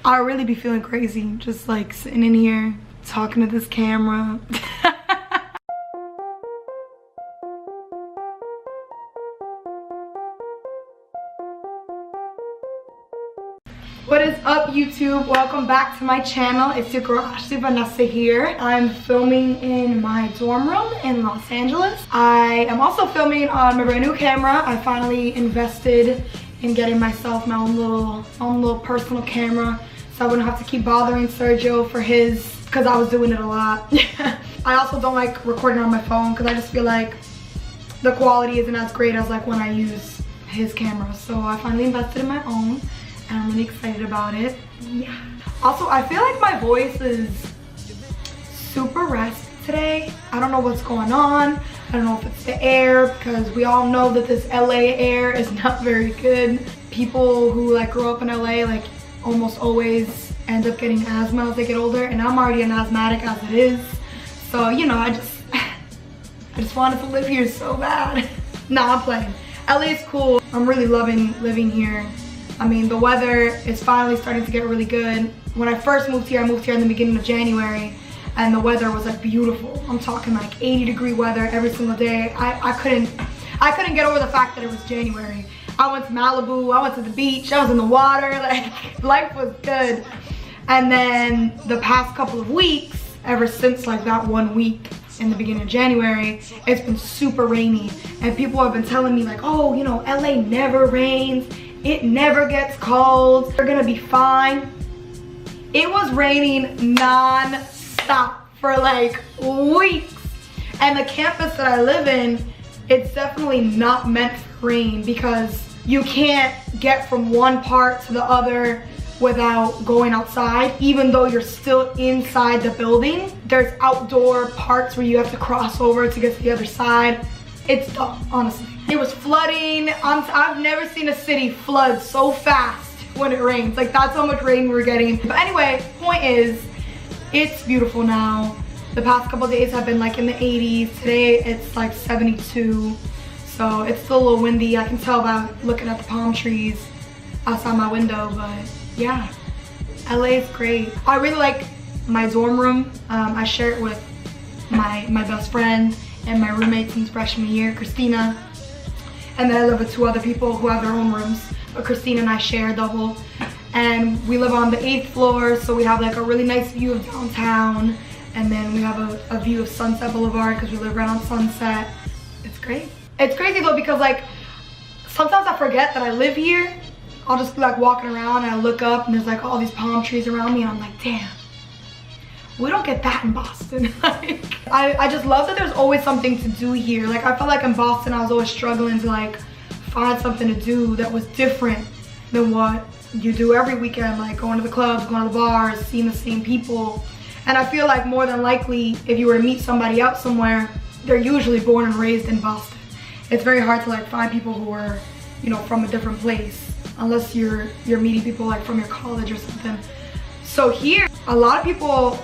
I really be feeling crazy just like sitting in here talking to this camera. What is up, YouTube? Welcome back to my channel. It's your girl Vanessa here. I'm filming in my dorm room in Los Angeles. I am also filming on my brand new camera. I finally invested in getting myself my own little personal camera, so I wouldn't have to keep bothering Sergio for his, because I was doing it a lot. I also don't like recording on my phone because I just feel like the quality isn't as great as like when I use his camera. So I finally invested in my own, and I'm really excited about it. Yeah. Also, I feel like my voice is super raspy today. I don't know what's going on. I don't know if it's the air, because we all know that this LA air is not very good. People who like grow up in LA like almost always end up getting asthma as they get older, and I'm already an asthmatic as it is. So, you know, I just wanted to live here so bad. Nah, I'm playing. LA is cool. I'm really loving living here. I mean, the weather is finally starting to get really good. When I first moved here, I moved here in the beginning of January, and the weather was like beautiful. I'm talking like 80-degree weather every single day. I couldn't get over the fact that it was January. I went to Malibu, I went to the beach, I was in the water, like life was good. And then the past couple of weeks, ever since like that 1 week in the beginning of January, it's been super rainy. And people have been telling me like, oh, you know, LA never rains. It never gets cold. They're gonna be fine. It was raining non-stop for like weeks. And the campus that I live in, it's definitely not meant for rain, because you can't get from one part to the other without going outside. Even though you're still inside the building, there's outdoor parts where you have to cross over to get to the other side. It's dumb, honestly. It was flooding. I've never seen a city flood so fast when it rains. Like, that's how much rain we're getting. But anyway, point is, it's beautiful now. The past couple days have been like in the 80s. Today it's like 72. So it's still a little windy. I can tell by looking at the palm trees outside my window, but yeah, LA is great. I really like my dorm room. I share it with my best friend and my roommate since freshman year, Christina. And then I live with 2 other people who have their own rooms, but Christina and I share a double. And we live on the 8th floor, so we have like a really nice view of downtown. And then we have a view of Sunset Boulevard because we live right on Sunset. It's great. It's crazy though, because like sometimes I forget that I live here. I'll just be like walking around and I look up and there's like all these palm trees around me, and I'm like, damn, we don't get that in Boston. Like, I just love that there's always something to do here. Like, I felt like in Boston I was always struggling to like find something to do that was different than what you do every weekend, like going to the clubs, going to the bars, seeing the same people. And I feel like more than likely, if you were to meet somebody out somewhere, they're usually born and raised in Boston. It's very hard to like find people who are, you know, from a different place, unless you're meeting people like from your college or something. So here, a lot of people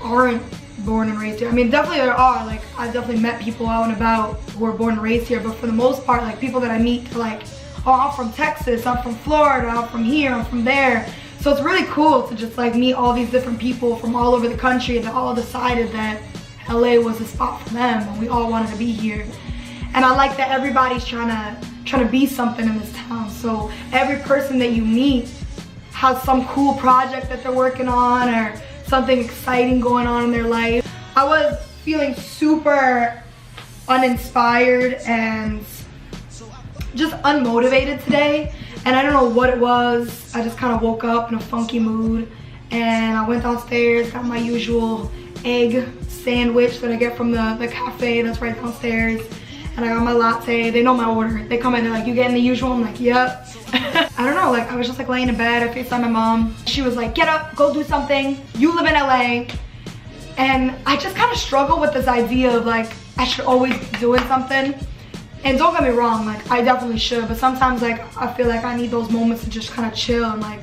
aren't born and raised here. I mean, definitely there are. Like, I've definitely met people out and about who are born and raised here, but for the most part, like people that I meet, they're like, oh, I'm from Texas, I'm from Florida, I'm from here, I'm from there. So it's really cool to just like meet all these different people from all over the country that all decided that LA was a spot for them and we all wanted to be here. And I like that everybody's trying to be something in this town. So every person that you meet has some cool project that they're working on or something exciting going on in their life. I was feeling super uninspired and just unmotivated today, and I don't know what it was. I just kind of woke up in a funky mood, and I went downstairs, got my usual egg sandwich that I get from the cafe that's right downstairs, and I got my latte. They know my order. They come in, they're like, you getting the usual? I'm like, yep. I don't know, like I was just like laying in bed. I FaceTimed my mom. She was like, get up, go do something. You live in LA. And I just kind of struggle with this idea of like, I should always be doing something. And don't get me wrong, like I definitely should, but sometimes like I feel like I need those moments to just kind of chill and like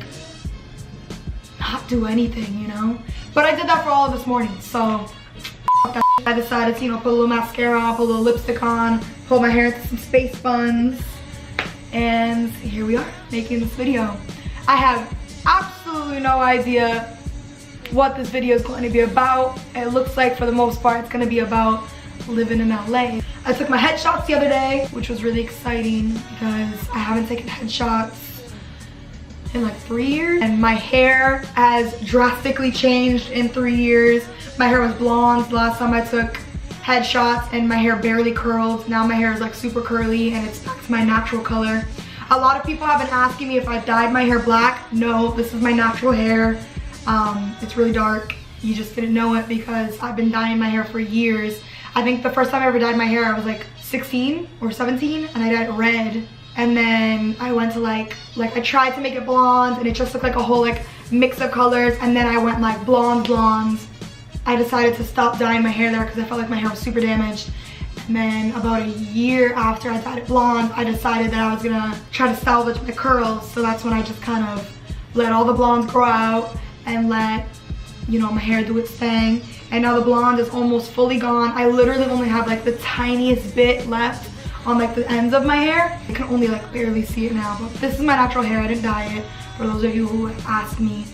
not do anything, you know? But I did that for all of this morning, so that. I decided to, you know, put a little mascara on, put a little lipstick on, pull my hair into some space buns, and here we are making this video. I have absolutely absolutely no idea what this video is going to be about. It looks like for the most part it's going to be about living in LA. I took my headshots the other day, which was really exciting because I haven't taken headshots in like 3 years, and my hair has drastically changed in 3 years. My hair was blonde the last time I took headshots, and my hair barely curled. Now my hair is like super curly and it's back to my natural color. A lot of people have been asking me if I dyed my hair black. No, this is my natural hair. It's really dark. You just didn't know it because I've been dyeing my hair for years. I think the first time I ever dyed my hair, I was like 16 or 17, and I dyed it red. And then I went to like I tried to make it blonde, and it just looked like a whole like mix of colors. And then I went like blonde. I decided to stop dyeing my hair there because I felt like my hair was super damaged. And then about a year after I dyed it blonde, I decided that I was gonna try to salvage my curls. So that's when I just kind of let all the blondes grow out and let, you know, my hair do its thing. And now the blonde is almost fully gone. I literally only have like the tiniest bit left on like the ends of my hair. I can only like barely see it now, but this is my natural hair. I didn't dye it, for those of you who have asked me.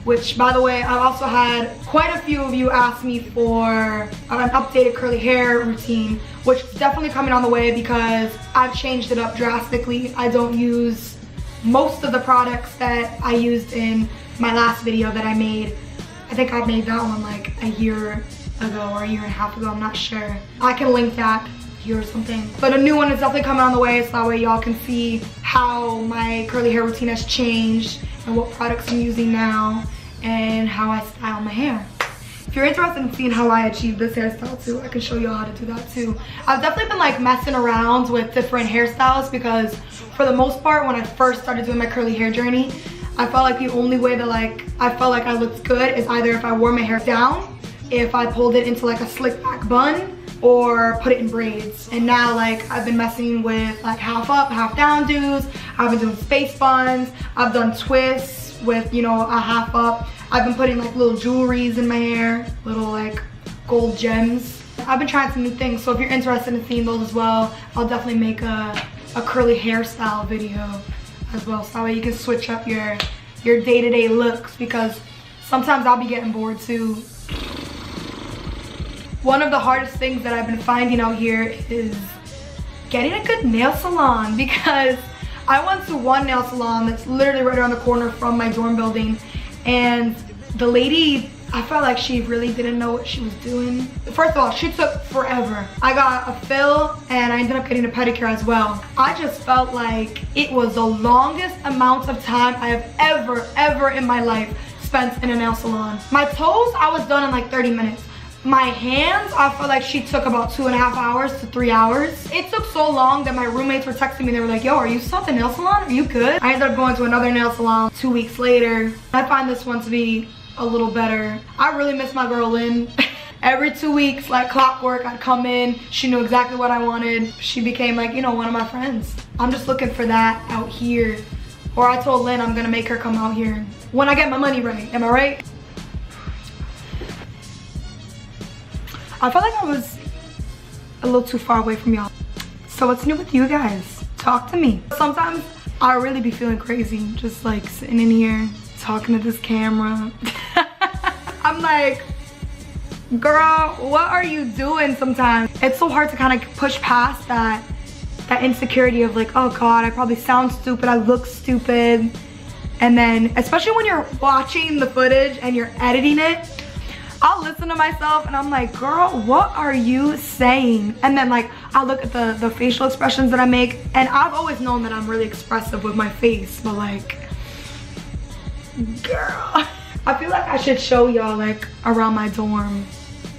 Which, by the way, I've also had quite a few of you ask me for an updated curly hair routine, which is definitely coming on the way because I've changed it up drastically. I don't use most of the products that I used in my last video that I made. I think I made that one like a year ago or a year and a half ago, I'm not sure. I can link that here or something. But a new one is definitely coming on the way, so that way y'all can see how my curly hair routine has changed and what products I'm using now and how I style my hair. If you're interested in seeing how I achieve this hairstyle too, I can show you how to do that too. I've definitely been like messing around with different hairstyles because for the most part, when I first started doing my curly hair journey, I felt like the only way that I felt like I looked good is either if I wore my hair down, if I pulled it into like a slick back bun, or put it in braids. And now like I've been messing with like half up, half down do's. I've been doing space buns. I've done twists with, you know, a half up. I've been putting like little jewelries in my hair, little like gold gems. I've been trying some new things, so if you're interested in seeing those as well, I'll definitely make a curly hairstyle video as well, so that way you can switch up your day-to-day looks, because sometimes I'll be getting bored too. One of the hardest things that I've been finding out here is getting a good nail salon, because I went to one nail salon that's literally right around the corner from my dorm building, and the lady, I felt like she really didn't know what she was doing. First of all, she took forever. I got a fill and I ended up getting a pedicure as well. I just felt like it was the longest amount of time I have ever in my life spent in a nail salon. My toes, I was done in like 30 minutes. My hands, I felt like she took about 2.5 hours to 3 hours. It took so long that my roommates were texting me. They were like, yo, are you still at the nail salon? Are you good? I ended up going to another nail salon 2 weeks later. I find this one to be a little better. I really miss my girl Lynn. Every 2 weeks, like clockwork, I'd come in. She knew exactly what I wanted. She became like, you know, one of my friends. I'm just looking for that out here. Or I told Lynn I'm gonna make her come out here when I get my money right. Am I right? I felt like I was a little too far away from y'all. So what's new with you guys? Talk to me. Sometimes I really be feeling crazy, just like sitting in here talking to this camera. I'm like, girl, what are you doing sometimes? It's so hard to kind of push past that insecurity of like, oh God, I probably sound stupid, I look stupid. And then, especially when you're watching the footage and you're editing it, I'll listen to myself and I'm like, girl, what are you saying? And then like, I look at the facial expressions that I make, and I've always known that I'm really expressive with my face, but like, girl, I feel like I should show y'all like around my dorm.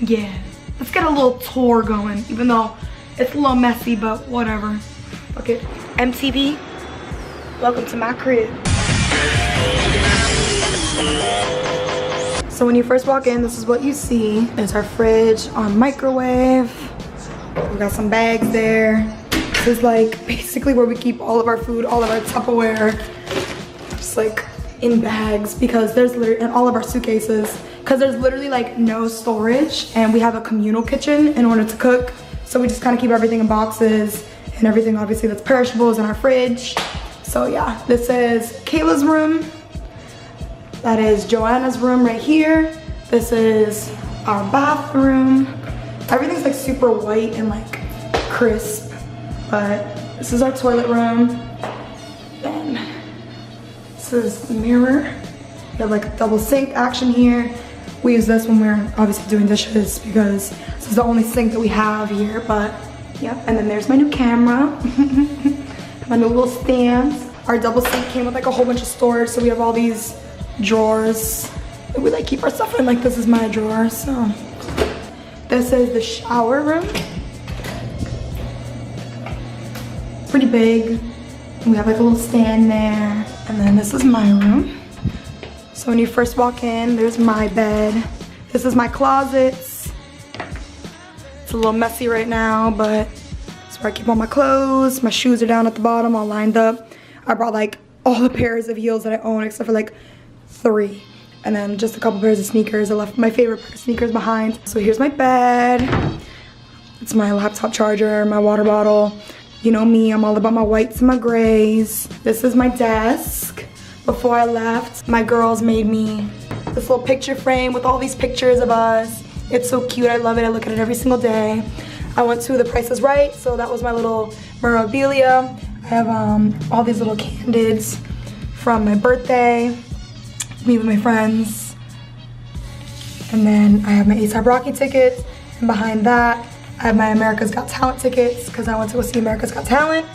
Yeah, let's get a little tour going, even though it's a little messy, but whatever. Okay, MTV, welcome to my crib. So when you first walk in, this is what you see. There's our fridge, our microwave. We got some bags there. This is like basically where we keep all of our food, all of our Tupperware, just like in bags, because there's literally, and all of our suitcases, because there's literally like no storage, and we have a communal kitchen in order to cook. So we just kind of keep everything in boxes, and everything obviously that's perishable is in our fridge. So yeah, this is Kayla's room. That is Joanna's room right here. This is our bathroom. Everything's like super white and like crisp, but this is our toilet room. Then this is the mirror. We have like a double sink action here. We use this when we're obviously doing dishes because this is the only sink that we have here, but yep. And then there's my new camera. My new little stands. Our double sink came with like a whole bunch of storage, so we have all these drawers that we like keep our stuff in. Like this is my drawer, so. This is the shower room. Pretty big. We have like a little stand there. And then this is my room. So when you first walk in, there's my bed. This is my closets. It's a little messy right now, but it's where I keep all my clothes. My shoes are down at the bottom, all lined up. I brought like all the pairs of heels that I own except for like 3. And then just a couple pairs of sneakers. I left my favorite pair of sneakers behind. So here's my bed. It's my laptop charger, my water bottle. You know me, I'm all about my whites and my grays. This is my desk. Before I left, my girls made me this little picture frame with all these pictures of us. It's so cute, I love it. I look at it every single day. I went to The Price is Right, so that was my little memorabilia. I have all these little candids from my birthday. Me with my friends. And then I have my A$AP Rocky tickets. And behind that, I have my America's Got Talent tickets because I went to go see America's Got Talent.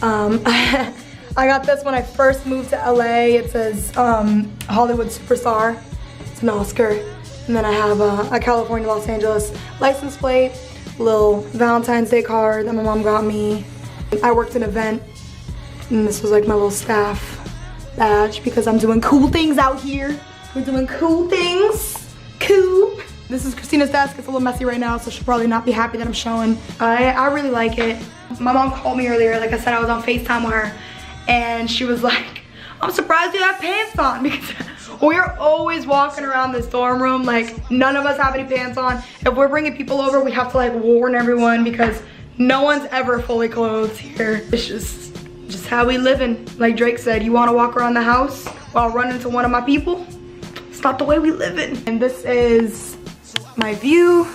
I got this when I first moved to LA. It says Hollywood Superstar. It's an Oscar. And then I have a California, Los Angeles license plate, a little Valentine's Day card that my mom got me. I worked an event and this was like my little staff badge because I'm doing cool things out here. We're doing cool things. Cool. This is Christina's desk. It's a little messy right now, so she'll probably not be happy that I'm showing. I really like it. My mom called me earlier. Like I said, I was on FaceTime with her and she was like, I'm surprised you have pants on because we're always walking around this dorm room like none of us have any pants on. If we're bringing people over, we have to like warn everyone because no one's ever fully clothed here. It's just how we living. Like Drake said, you want to walk around the house while running into one of my people? It's not the way we living. And this is my view.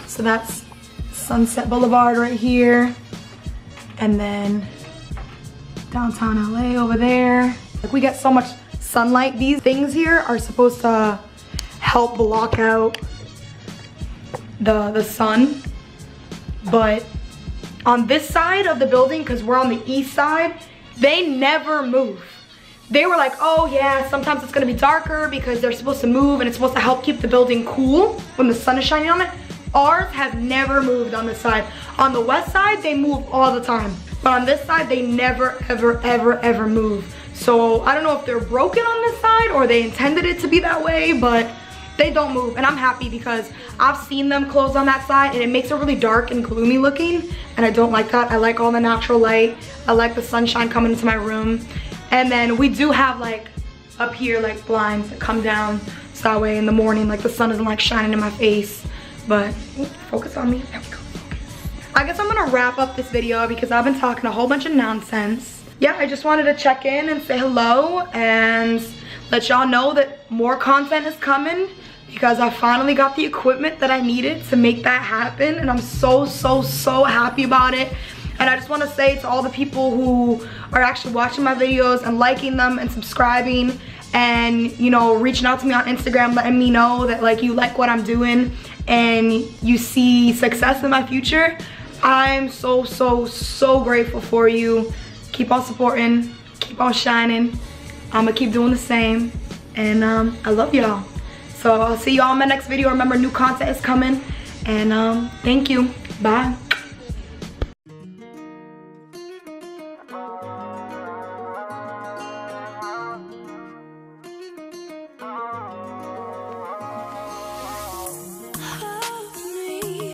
So that's Sunset Boulevard right here. And then downtown LA over there. Like we get so much sunlight. These things here are supposed to help block out the sun. But on this side of the building, because we're on the east side, they never move. They were like, oh yeah, sometimes it's gonna be darker because they're supposed to move and it's supposed to help keep the building cool when the sun is shining on it. Ours have never moved on this side. On the west side, they move all the time. But on this side, they never, ever, ever, ever move. So I don't know if they're broken on this side or they intended it to be that way, but they don't move. And I'm happy because I've seen them close on that side and it makes it really dark and gloomy looking. And I don't like that. I like all the natural light. I like the sunshine coming into my room. And then we do have like up here like blinds that come down so that way in the morning like the sun isn't like shining in my face. But focus on me. There we go. I guess I'm gonna wrap up this video because I've been talking a whole bunch of nonsense. Yeah, I just wanted to check in and say hello and let y'all know that more content is coming because I finally got the equipment that I needed to make that happen, and I'm so happy about it. And I just want to say to all the people who are actually watching my videos and liking them and subscribing and, you know, reaching out to me on Instagram, letting me know that like you like what I'm doing and you see success in my future. I'm so grateful for you. Keep on supporting, keep on shining. I'm gonna keep doing the same, and I love y'all. So I'll see y'all in my next video. Remember, new content is coming, and thank you. Bye.